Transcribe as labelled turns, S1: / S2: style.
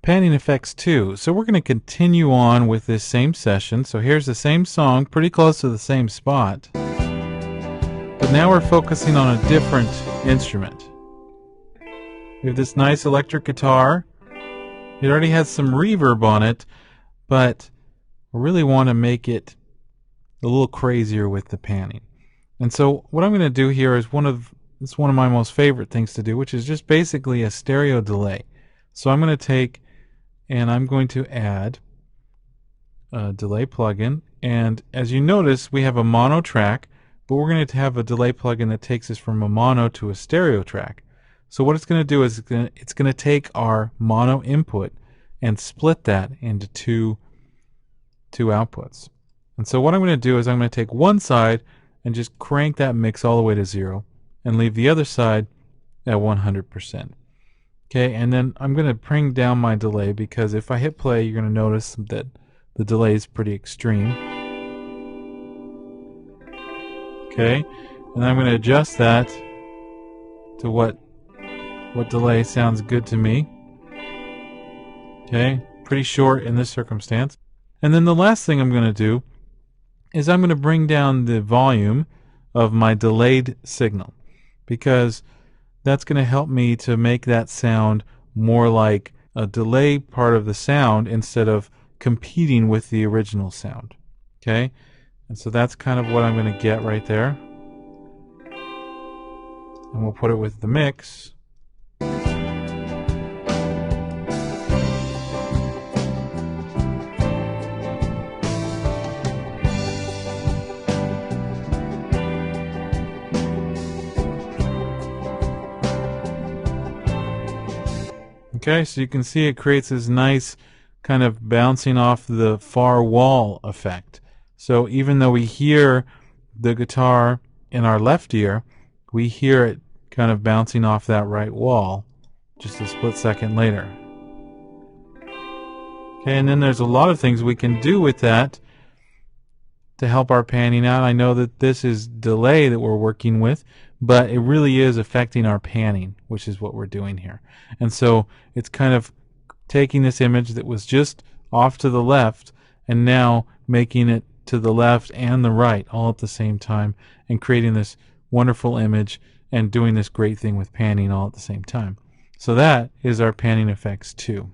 S1: Panning Effects 2. So we're going to continue on with this same session. So here's the same song, pretty close to the same spot. But now we're focusing on a different instrument. We have this nice electric guitar. It already has some reverb on it, but I really want to make it a little crazier with the panning. And so what I'm going to do here is one of my most favorite things to do, which is just basically a stereo delay. So I'm going to take and I'm going to add a delay plugin, and as you notice we have a mono track, but we're going to have a delay plugin that takes us from a mono to a stereo track. So what it's going to do is it's going to take our mono input and split that into two outputs. And so what I'm going to do is I'm going to take one side and just crank that mix all the way to 0 and leave the other side at 100%. Okay, and then I'm going to bring down my delay, because if I hit play, you're going to notice that the delay is pretty extreme. Okay, and I'm going to adjust that to what delay sounds good to me. Okay, pretty short in this circumstance. And then the last thing I'm going to do is I'm going to bring down the volume of my delayed signal, because that's going to help me to make that sound more like a delay part of the sound instead of competing with the original sound. Okay? And so that's kind of what I'm going to get right there. And we'll put it with the mix. Okay, so you can see it creates this nice kind of bouncing off the far wall effect. So even though we hear the guitar in our left ear, we hear it kind of bouncing off that right wall just a split second later. Okay, and then there's a lot of things we can do with that to help our panning out. I know that this is delay that we're working with, but it really is affecting our panning, which is what we're doing here. And so it's kind of taking this image that was just off to the left and now making it to the left and the right all at the same time, and creating this wonderful image and doing this great thing with panning all at the same time. So that is our Panning Effects 2.